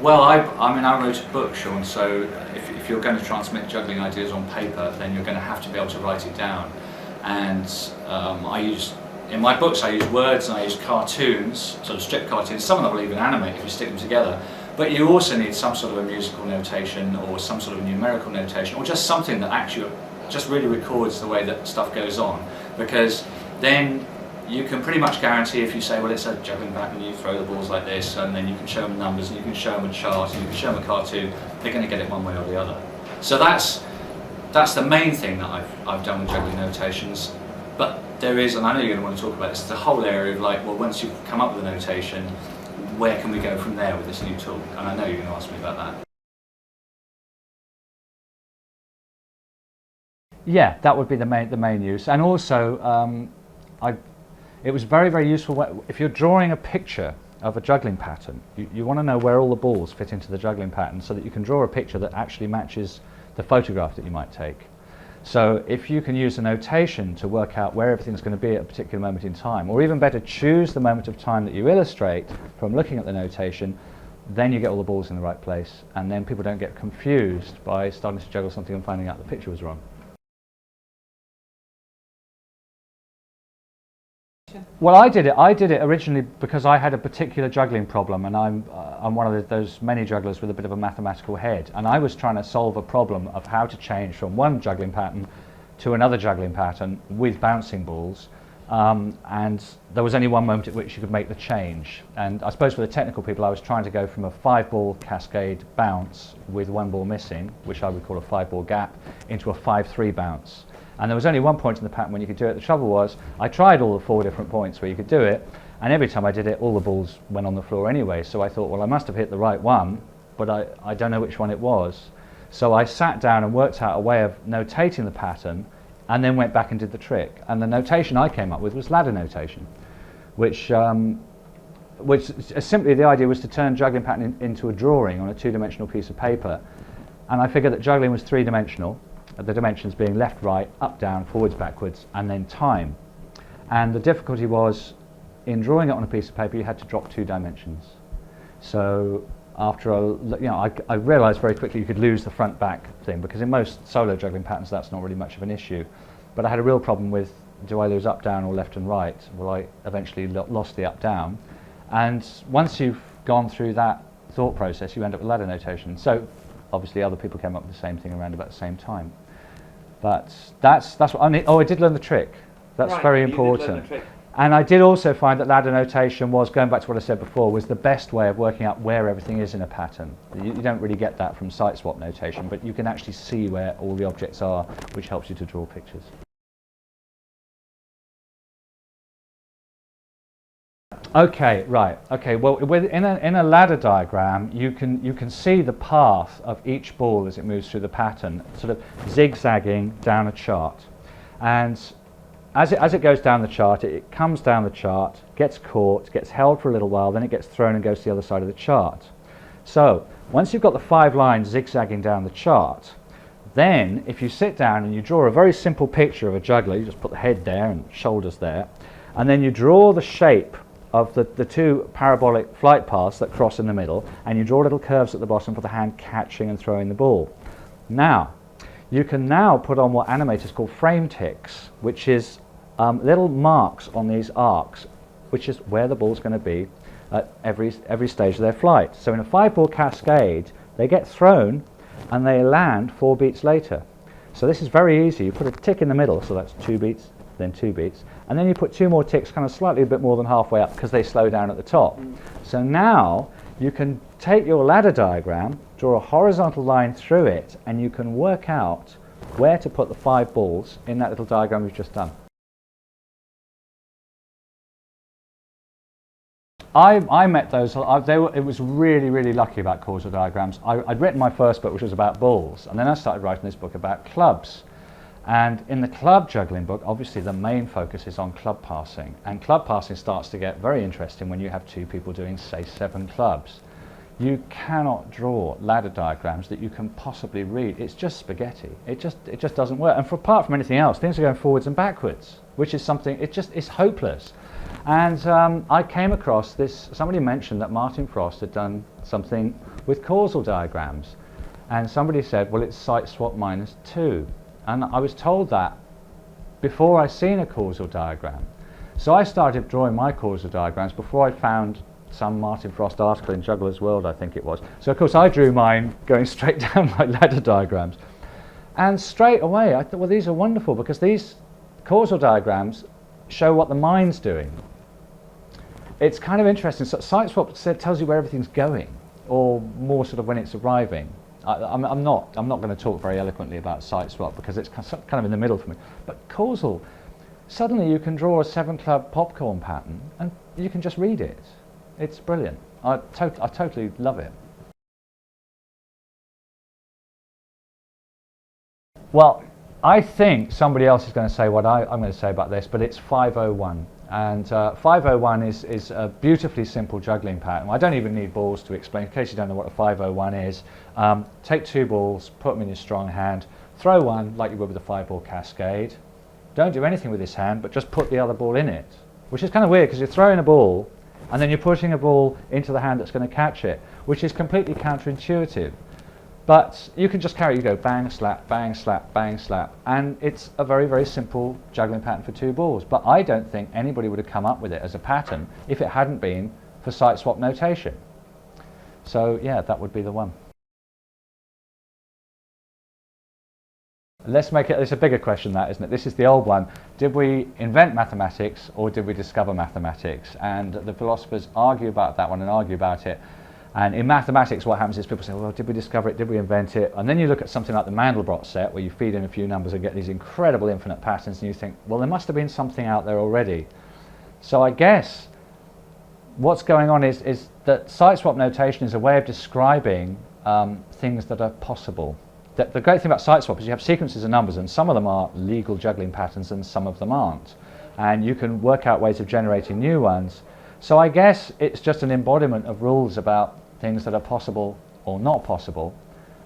Well, I mean, I wrote a book, Sean, so if you're going to transmit juggling ideas on paper, then you're going to have to be able to write it down. And in my books, I use words and I use cartoons, sort of strip cartoons. Some of them will even animate if you stick them together. But you also need some sort of a musical notation or some sort of numerical notation, or just something that actually just really records the way that stuff goes on. Because then you can pretty much guarantee, if you say, well, it's a juggling pattern, you throw the balls like this, and then you can show them numbers, and you can show them a chart, and you can show them a cartoon, they're going to get it one way or the other. So that's the main thing that I've done with juggling notations. But there is, and I know you're going to want to talk about this, the whole area of like, well, once you've come up with a notation, where can we go from there with this new tool? And I know you're going to ask me about that. Yeah, that would be the main use. And also, it was very, very useful if you're drawing a picture of a juggling pattern. You want to know where all the balls fit into the juggling pattern so that you can draw a picture that actually matches the photograph that you might take. So if you can use a notation to work out where everything's going to be at a particular moment in time, or even better, choose the moment of time that you illustrate from looking at the notation, then you get all the balls in the right place, and then people don't get confused by starting to juggle something and finding out the picture was wrong. Well, I did it originally because I had a particular juggling problem, and I'm one of those many jugglers with a bit of a mathematical head, and I was trying to solve a problem of how to change from one juggling pattern to another juggling pattern with bouncing balls, and there was only one moment at which you could make the change. And I suppose for the technical people, I was trying to go from a 5-ball cascade bounce with one ball missing, which I would call a 5-ball gap, into a 5-3 bounce. And there was only one point in the pattern when you could do it. The trouble was, I tried all the 4 different points where you could do it, and every time I did it, all the balls went on the floor anyway. So I thought, well, I must have hit the right one, but I don't know which one it was. So I sat down and worked out a way of notating the pattern, and then went back and did the trick. And the notation I came up with was ladder notation, which simply the idea was to turn juggling pattern into a drawing on a 2-dimensional piece of paper. And I figured that juggling was 3-dimensional. The dimensions being left, right, up, down, forwards, backwards, and then time. And the difficulty was, in drawing it on a piece of paper, you had to drop 2 dimensions. So after I realised very quickly you could lose the front-back thing, because in most solo juggling patterns that's not really much of an issue. But I had a real problem with, do I lose up, down, or left and right? Well, I eventually lost the up, down. And once you've gone through that thought process, you end up with ladder notation. So obviously other people came up with the same thing around about the same time. But that's what I need. Oh, I did learn the trick. That's right, very important. And I did also find that ladder notation was, going back to what I said before, was the best way of working out where everything is in a pattern. You don't really get that from Siteswap notation, but you can actually see where all the objects are, which helps you to draw pictures. Okay, right. Okay, well, in a ladder diagram, you can see the path of each ball as it moves through the pattern, sort of zigzagging down a chart. And as it goes down the chart, it comes down the chart, gets caught, gets held for a little while, then it gets thrown and goes to the other side of the chart. So once you've got the 5 lines zigzagging down the chart, then if you sit down and you draw a very simple picture of a juggler, you just put the head there and shoulders there, and then you draw the shape of the 2 parabolic flight paths that cross in the middle, and you draw little curves at the bottom for the hand catching and throwing the ball. Now, you can now put on what animators call frame ticks, which is little marks on these arcs, which is where the ball's going to be at every stage of their flight. So in a 5-ball cascade, they get thrown and they land 4 beats later. So this is very easy. You put a tick in the middle, so that's 2 beats, then 2 beats, and then you put 2 more ticks kind of slightly a bit more than halfway up because they slow down at the top. So now you can take your ladder diagram, draw a horizontal line through it, and you can work out where to put the 5 balls in that little diagram we've just done. I met those, it was really, really lucky about causal diagrams. I'd written my first book, which was about balls, and then I started writing this book about clubs. And in the club juggling book, obviously the main focus is on club passing. And club passing starts to get very interesting when you have 2 people doing, say, 7 clubs. You cannot draw ladder diagrams that you can possibly read. It's just spaghetti. It just doesn't work. And apart from anything else, things are going forwards and backwards, which is something, it's hopeless. And I came across this, somebody mentioned that Martin Frost had done something with causal diagrams. And somebody said, well, it's Siteswap -2. And I was told that before I'd seen a causal diagram. So I started drawing my causal diagrams before I found some Martin Frost article in Juggler's World, I think it was. So of course I drew mine going straight down like ladder diagrams. And straight away I thought, well, these are wonderful because these causal diagrams show what the mind's doing. It's kind of interesting. So Siteswap tells you where everything's going, or more sort of when it's arriving. I'm not going to talk very eloquently about Siteswap because it's kind of in the middle for me. But causal, suddenly you can draw a 7-club popcorn pattern and you can just read it. It's brilliant. I totally love it. Well, I think somebody else is going to say what I'm going to say about this, but it's 501. And 501 is a beautifully simple juggling pattern. I don't even need balls to explain. In case you don't know what a 501 is, take 2 balls, put them in your strong hand, throw one like you would with a 5-ball cascade. Don't do anything with this hand, but just put the other ball in it, which is kind of weird because you're throwing a ball and then you're pushing a ball into the hand that's going to catch it, which is completely counterintuitive. But you can just carry it, you go bang, slap, bang, slap, bang, slap, and it's a very, very simple juggling pattern for 2 balls. But I don't think anybody would have come up with it as a pattern if it hadn't been for Siteswap notation. So yeah, that would be the one. Let's make it, it's a bigger question that, isn't it? This is the old one. Did we invent mathematics or did we discover mathematics? And the philosophers argue about that one and argue about it. And in mathematics what happens is people say, well, did we discover it, did we invent it? And then you look at something like the Mandelbrot set where you feed in a few numbers and get these incredible infinite patterns and you think, well, there must have been something out there already. So I guess what's going on is that Siteswap notation is a way of describing things that are possible. The great thing about Siteswap is you have sequences of numbers and some of them are legal juggling patterns and some of them aren't. And you can work out ways of generating new ones. So I guess it's just an embodiment of rules about things that are possible or not possible.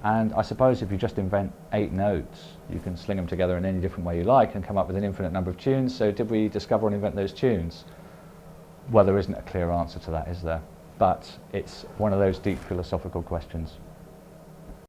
And I suppose if you just invent 8 notes, you can sling them together in any different way you like and come up with an infinite number of tunes. So did we discover and invent those tunes? Well, there isn't a clear answer to that, is there? But it's one of those deep philosophical questions.